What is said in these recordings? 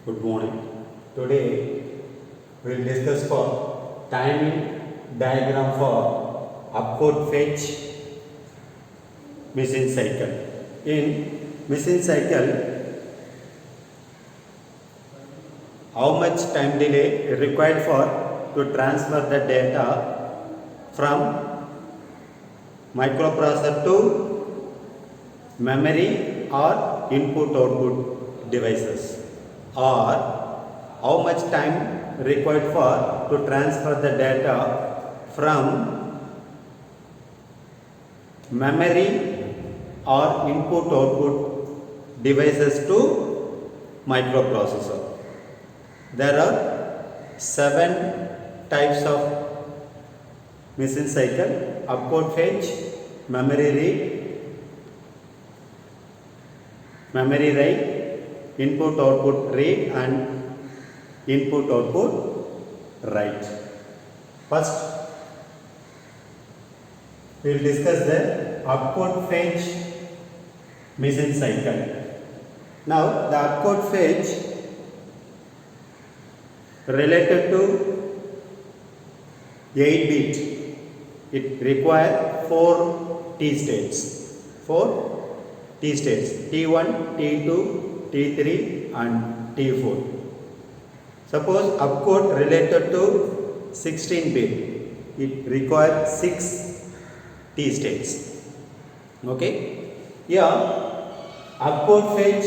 Good morning. Today we will discuss for timing diagram for upward fetch machine cycle. In machine cycle, how much time delay required for to transfer the data from microprocessor to memory or input output devices, or how much time required for to transfer the data from memory or input output devices to microprocessor. There are 7 types of machine cycle: upward fetch, memory read, memory write, input output read, and input output write. First, we will discuss the upward fetch machine cycle. Now, the upward fetch related to 8-bit, it requires 4 T states. 4 T states: T1, T2, T3 and T4. Suppose upcode related to 16-bit, it requires 6 T states. Okay? Here, upcode fetch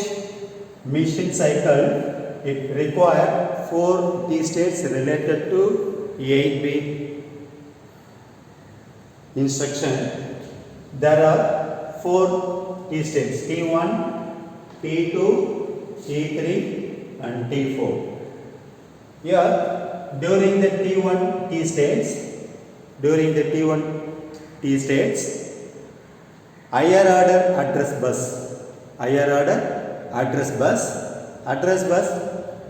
machine cycle, it requires 4 T states related to 8-bit instruction. There are 4 T states: T1, T2, T3 and T4. Here, during the T1 T states, higher order address bus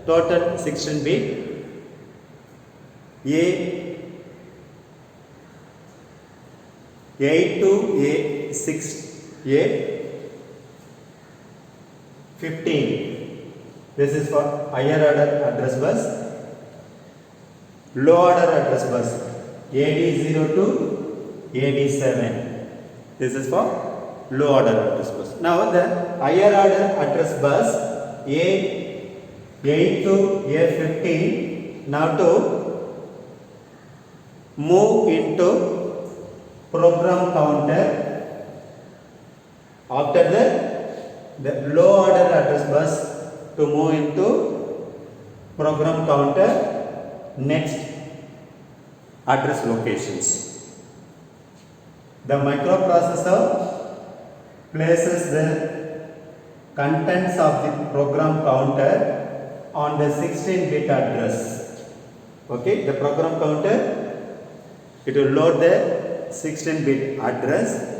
total 16-bit, A8 to A15. This is for higher order address bus. Low order address bus AD0 to AD7. This is for low order address bus. Now the higher order address bus A8 to A15 now to move into program counter. After that, the low order address bus to move into program counter next address locations. The microprocessor places the contents of the program counter on the 16-bit address. Okay, the program counter, it will load the 16-bit address.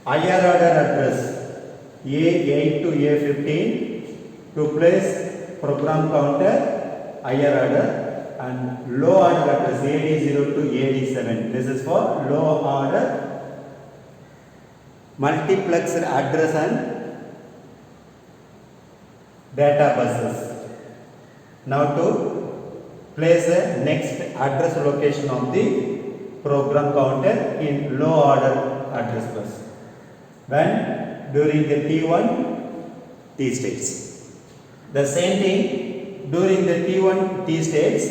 Higher order address A8 to A15 to place program counter higher order, and low order address AD0 to AD7. This is for low order multiplexed address and data buses. Now to place the next address location of the program counter in low order address bus when during the T1 T states. The same thing during the T1 T states.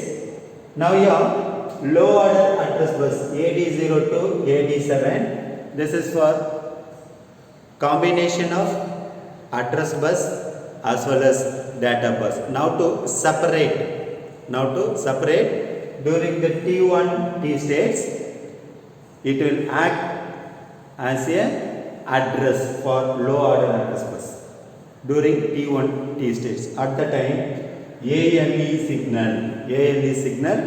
Now here low order address bus AD0 to AD7. This is for combination of address bus as well as data bus. Now to separate during the T1 T states, it will act as a address for low order address bus during T1 T states. At the time, ALE signal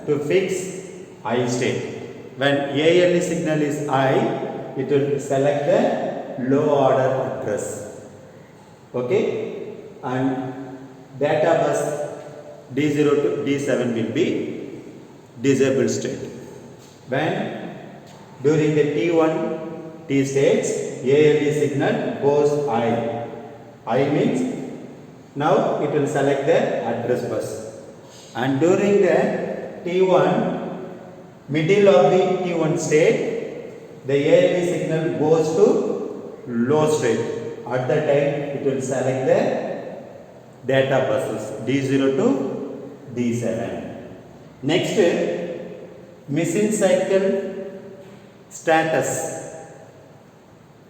to fix I state. When ALE signal is I, it will select the low order address. Okay, and data bus D0 to D7 will be disabled state. When during the T1 T states, ALE signal goes I. I means Now it will select the address bus. And during the T1, middle of the T1 state, the ALE signal goes to low state. At that time, it will select the data buses D0 to D7. Next, machine cycle status.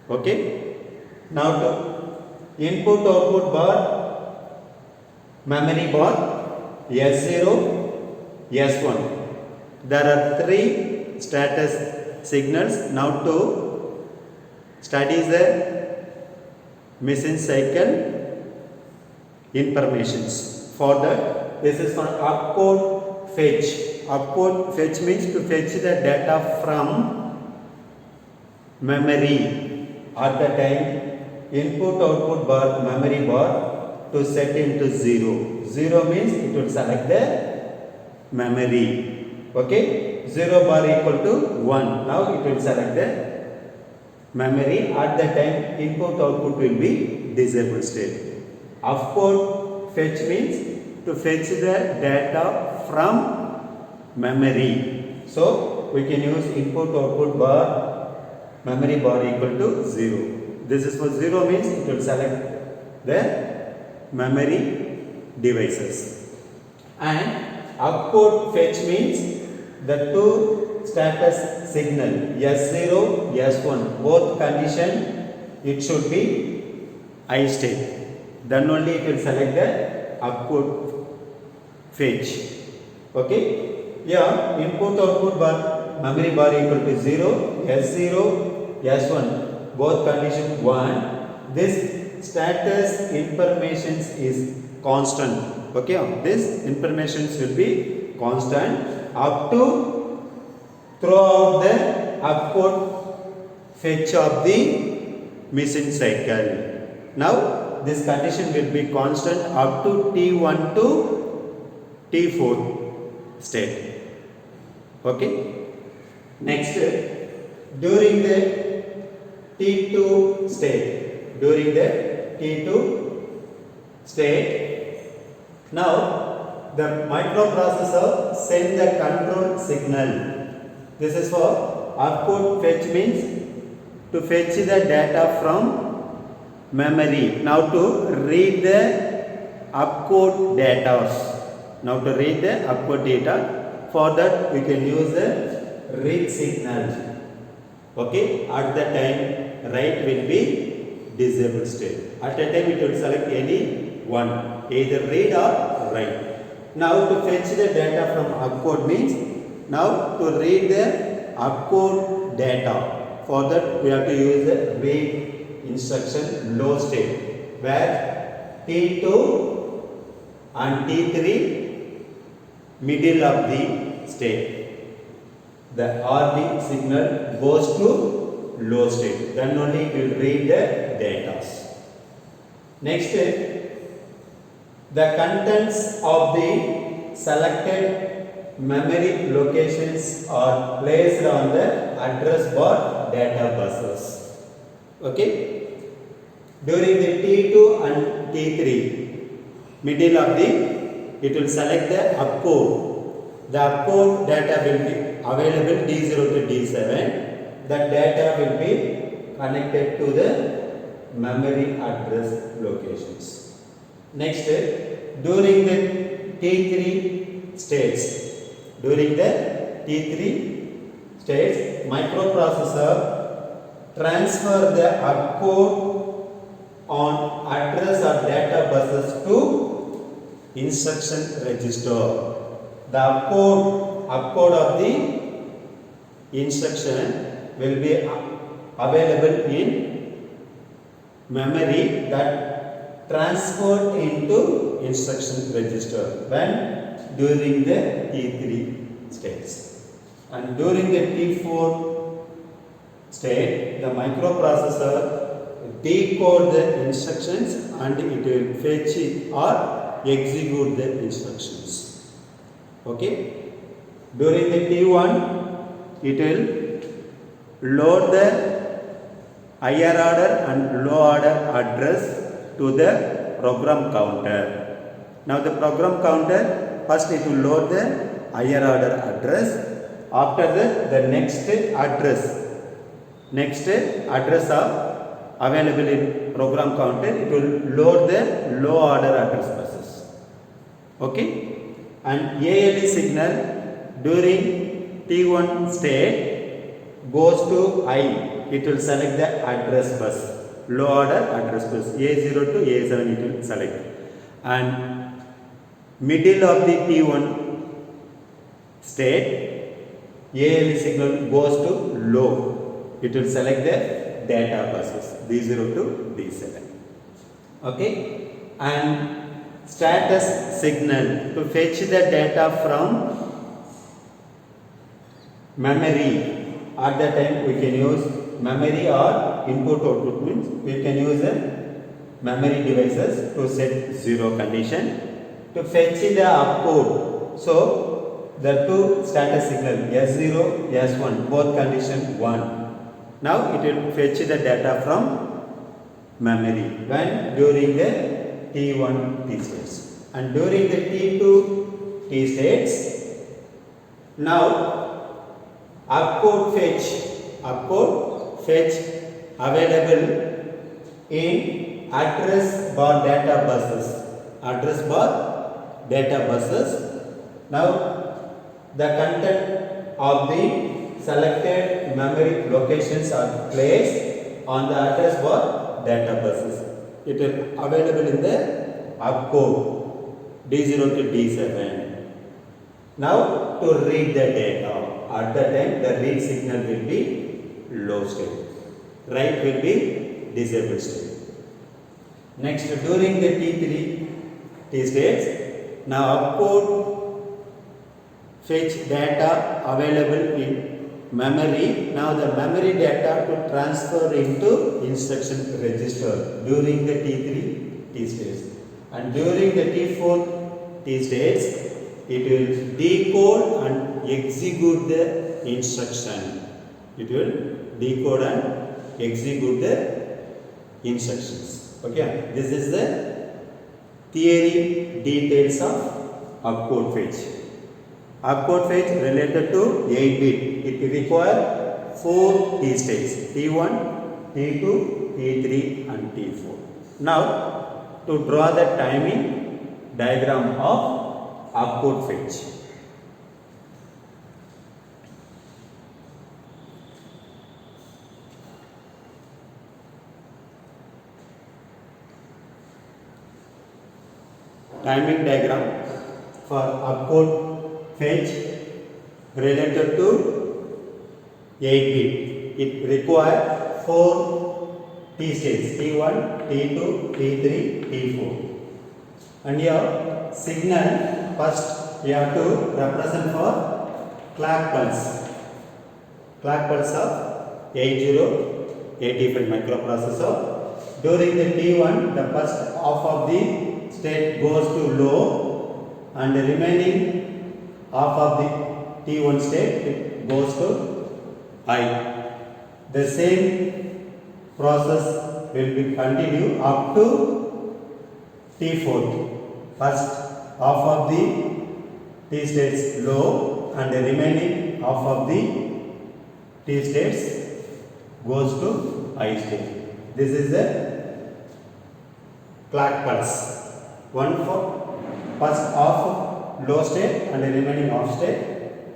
Okay. Now to input output bar, memory bar, S0, S1. There are three status signals. Now to study the machine cycle informations. For that, this is for opcode fetch. Opcode fetch means to fetch the data from memory. At the time, input output bar, memory bar to set into 0. 0 means it will select the memory. Okay, 0 bar equal to 1. Now it will select the memory. At that time, input output will be disabled state. Opcode fetch means to fetch the data from memory. So we can use input output bar, memory bar equal to 0. This is for 0 means it will select the memory devices. And opcode fetch means the two status signal S0, S1, both condition it should be I state. Then only it will select the opcode fetch. Okay. Yeah, input output bar, memory bar equal to 0, S0, S1, both condition 1. This status information is constant. Okay, this information will be constant up to throughout the opcode fetch of the machine cycle. Now this condition will be constant up to T1 to T4 state. Okay. Next, during the T2 state, now the microprocessor send the control signal. This is for opcode fetch means to fetch the data from memory. Now to read the opcode data. For that we can use the read signal. Okay, at that time write will be disabled state. At that time it will select any one, either read or write. Now to fetch the data from opcode means now to read the opcode data. For that we have to use the read instruction low state, where T2 and T3 middle of the state. The RD signal goes to low state. Then only it will read the data. Next, the contents of the selected memory locations are placed on the address bar data buses. Okay. During the T2 and T3, middle of the, it will select the opcode. The opcode data will be available D0 to D7. That data will be connected to the memory address locations. Next, during the T3 states, microprocessor transfer the opcode on address or data buses to instruction register. The opcode of the instruction will be available in memory that transferred into instruction register when during the T3 states. And during the T4 state, the microprocessor decode the instructions and it will fetch it or execute the instructions. Okay. During the T1, it will load the higher order and low order address to the program counter. Now the program counter, first it will load the higher order address. After that, the next address of available in program counter, it will load the low order address buses. Okay? And ALE signal during T1 state goes to high. It will select the address bus, low order address bus, A0 to A7 it will select. And middle of the T1 state, ALE signal goes to low. It will select the data buses, D0 to D7. Okay? And status signal to fetch the data from memory. At that time we can use memory or input output, means we can use memory devices to set 0 condition to fetch the opcode. So the two status signal S0, S1 both condition 1. Now it will fetch the data from memory when during the T1 T states, and during the T2 T states, now opcode fetch available in address bar data buses. Now the content of the selected memory locations are placed on the address bar data buses. It will available in the opcode D0 to D7. Now to read the data, at that time the read signal will be low state, write will be disabled state. Next, during the T3 T states, now opcode fetch data available in memory. Now the memory data to transfer into instruction register during the T3 T states, and during the T4 T states it will decode and execute the instruction. It will decode and execute the instructions. Okay, this is the theory details of opcode fetch. Opcode fetch related to 8-bit. It requires 4 T states: T1, T2, T3 and T4. Now to draw the timing diagram of opcode fetch. Timing diagram for opcode fetch related to 8-bit. It requires 4 T states: T1, T2, T3, T4. And your signal, first you have to represent for clock pulse of 8085 microprocessor. During the T1, the first half of the state goes to low, and the remaining half of the T1 state it goes to high. The same process will be continued up to T4. First half of the T states low, and the remaining half of the T states goes to high state. This is the clock pulse. One for first half low state and the remaining half state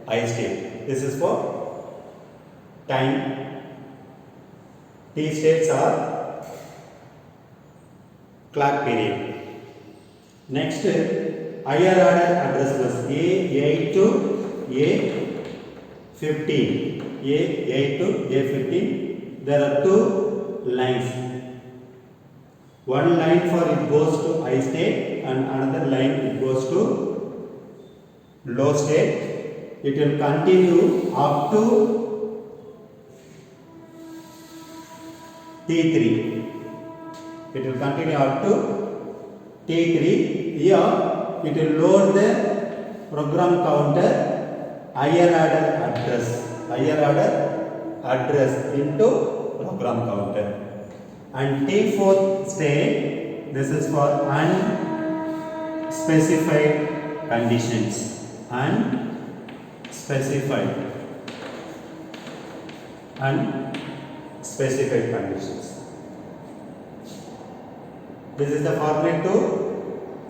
high state. This is for time. T states are clock period. Next, higher order address bus A8 to A15. A8 to A15. There are 2 lines. One line for it goes to high state and another line it goes to low state. It will continue up to T3. It will continue up to T3. Here it will load the program counter higher order address into program counter. And T4 state this is for unspecified conditions. Unspecified conditions. This is the format to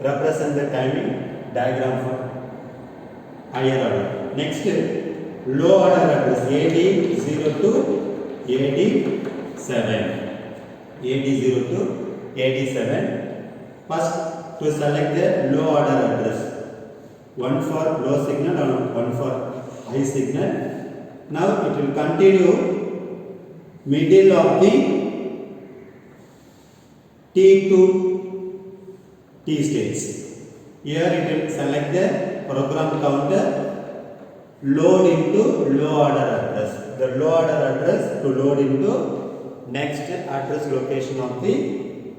represent the timing diagram for higher order. Next, low order address AD0 to AD7. AD0 to AD7. First, to select the low order address. One for low signal and one for high signal. Now it will continue middle of the T to T states. Here it will select the program counter, load into low order address. The low order address to load into next address location of the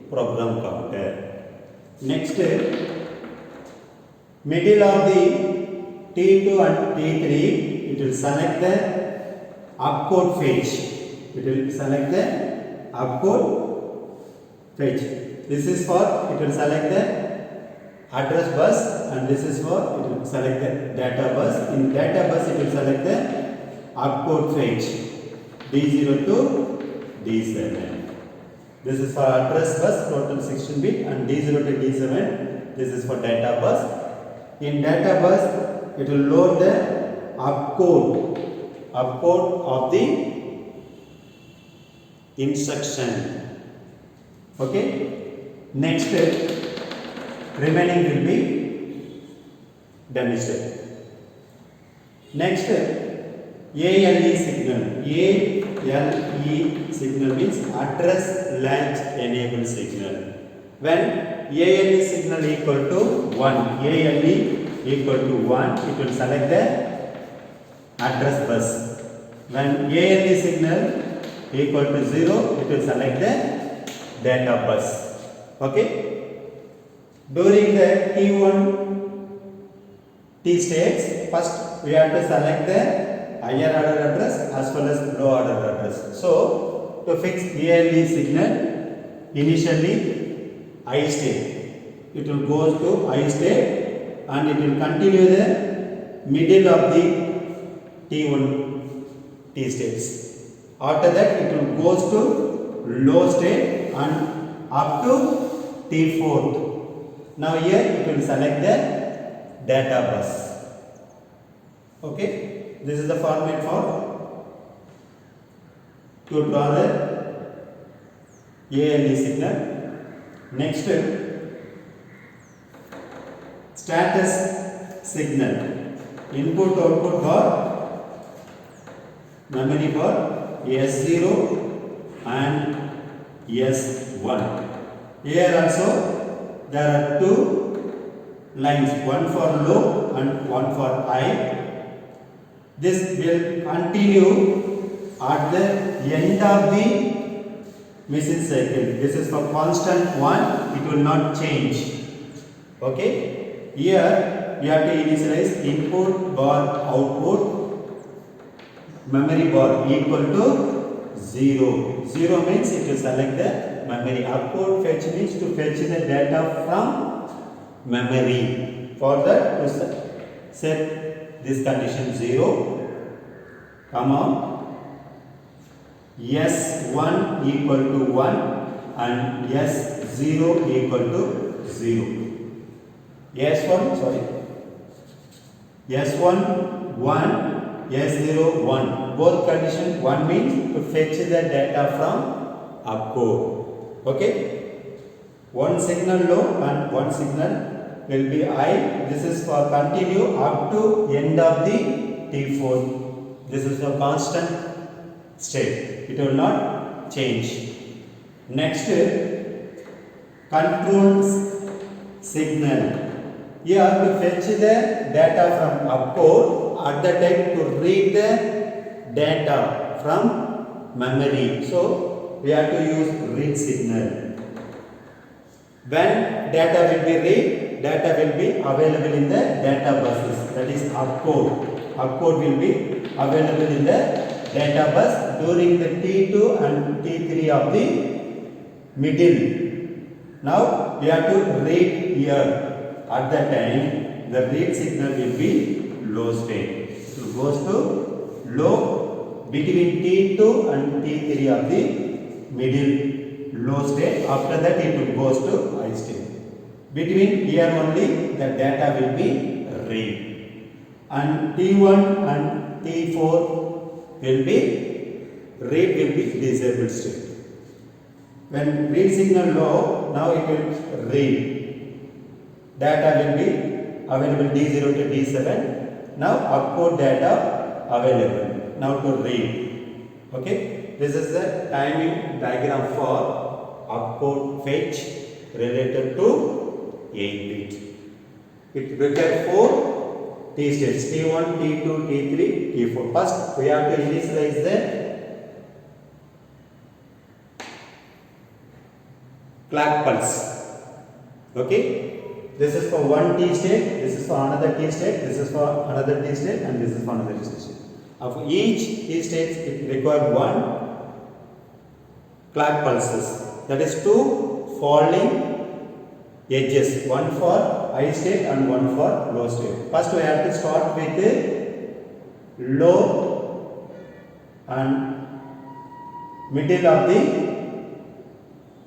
program counter. Next, middle of the T2 and T3, it will select the opcode fetch. It will select the opcode fetch. This is for, it will select the address bus, and this is for, it will select the data bus. In data bus, it will select the opcode fetch D0 to D7. This is for address bus, total 16 bit, and D0 to D7. This is for data bus. In data bus, it will load the opcode of the instruction. Okay. Next, remaining will be demonstrated. Next, ALE signal. ALE signal means address latch enable signal. When ALE signal equal to 1, ALE equal to 1, it will select the address bus. When ALE signal equal to 0, it will select the data bus. Okay. During the T1 T states, first we have to select the higher order address as well as low order address. So, to fix ALE signal, initially I state, it will go to I state and it will continue the middle of the T1 T states. After that, it will goes to low state and up to T4. Now here it will select the data bus. Okay, this is the format for to draw the ALE signal. Next, status signal. Input output for memory for S0 and S1. Here also there are two lines, one for low and one for high. This will continue at the end of the machine cycle. This is for constant one, it will not change. Okay. Here you have to initialize input bar output memory bar equal to 0. 0 means it will select the memory. Upcode fetch means to fetch the data from memory. For that, to set this condition 0, comma S1 equal to 1 and S0 equal to 0. S1 1, S0 1. Both condition 1 means to fetch the data from opcode. Okay. One signal low and one signal will be high. This is for continue up to end of the T4. This is a constant state. It will not change. Next, control signal. You have to fetch the data from opcode at the time to read the data from memory. So, we have to use read signal. When data will be read, data will be available in the data buses. That is opcode. Opcode will be available in the data bus during the T2 and T3 of the middle Now we have to read here. At that time, the read signal will be low state. It goes to low between T2 and T3 of the middle low state. After that, it goes to high state. Between here only, the data will be read. And T1 and T4 will be disabled state. When read signal low, now it will read. Data will be available D0 to D7. Now upcode data available. Now to read. Okay. This is the timing diagram for upcode fetch related to 8-bit. It requires 4 T states, T1, T2, T3, T4. First, we have to initialize the clock pulse. Okay. This is for one T state, this is for another T state, this is for another T state, and this is for another T state. Of each T state, it requires one clock pulses. That is 2 falling edges, one for high state and one for low state. First, we have to start with low and middle of the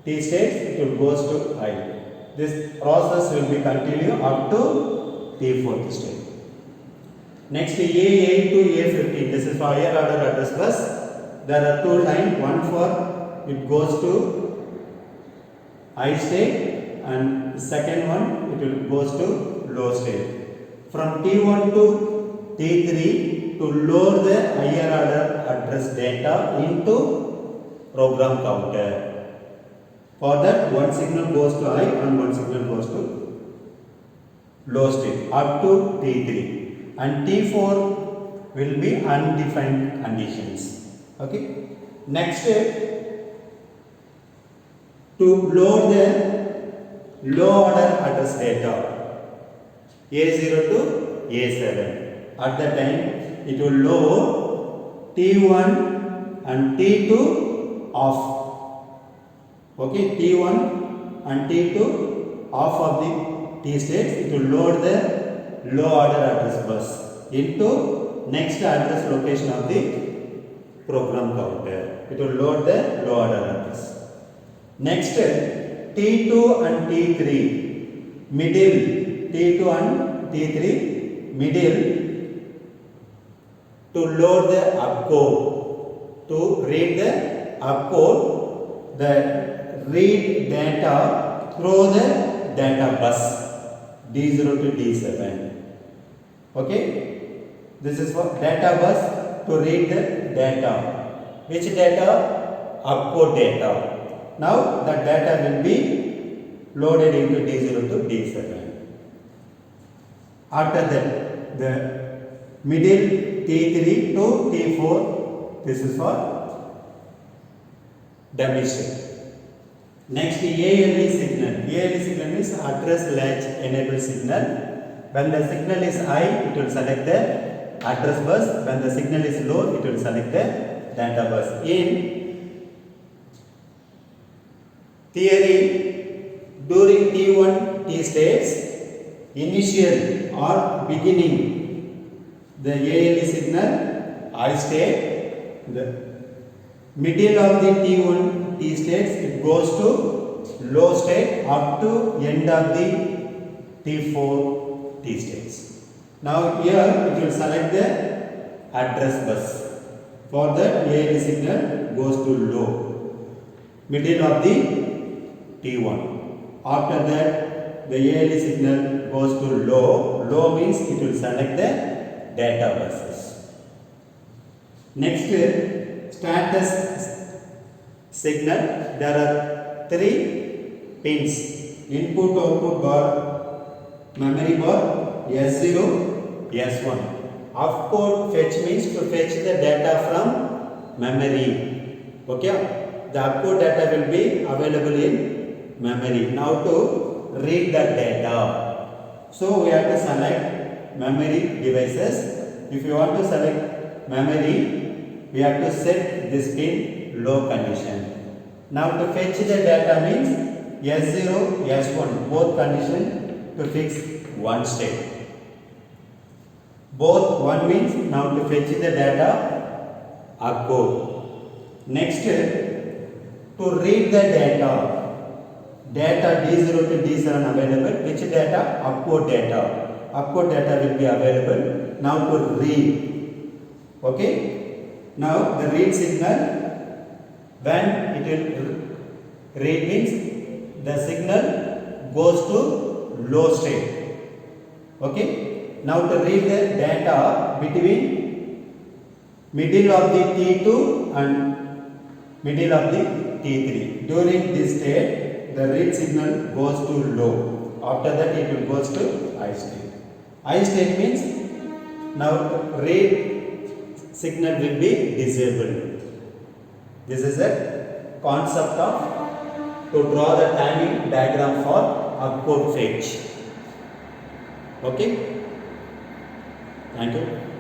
T state. It will goes to high. This process will be continued up to T4th state. Next, A8 to A15. This is for higher order address bus. There are 2 lines. One for it goes to high state, and second one it will goes to low state. From T1 to T3 to load the higher order address data into program counter. For that, one signal goes to high and one signal goes to low state up to T3, and T4 will be undefined conditions. Okay. Next, to load the low order address data A0 to A7. At that time, it will load T1 and T2 off. Okay, T1 and T2 off of the T states. It will load the low order address bus into next address location of the program counter. It will load the low order address. Next, T2 and T3 middle, T2 and T3 middle to load the opcode, to read the opcode, the read data through the data bus D0 to D7. Okay, this is for data bus to read the data. Which data? Opcode data. Now the data will be loaded into D0 to D7. After that, the middle T3 to T4, this is for dummy state. Next, ALE signal. ALE signal is address latch enabled signal. When the signal is high, it will select the address bus. When the signal is low, it will select the data bus. In theory, during T1 T states, initial or beginning, the ALE signal high state, the middle of the T1 T states, it goes to low state up to end of the T4 T states. Now here it will select the address bus. For that, ALE signal goes to low, middle of the T1. After that, the ALE signal goes to low. Low means it will select the data buses. Next, status signal. There are 3 pins: input, output bar, memory bar, S0, S1. Opcode fetch means to fetch the data from memory. Okay, the opcode data will be available in memory. Now to read that data, so we have to select memory devices. If you want to select memory, we have to set this pin low condition. Now to fetch the data means S0, S1, both condition to fix one state. Both one means now to fetch the data upcode. Next, to read the data D0 to D7 available. Which data? Upcode data. Upcode data will be available. Now to read. Okay. Now the read signal, when it will read means the signal goes to low state. Okay. Now to read the data between middle of the T2 and middle of the T3. During this state, the read signal goes to low. After that, it will goes to high state. High state means now read signal will be disabled. This is the concept of to draw the timing diagram for upcode fetch. Okay. Thank you.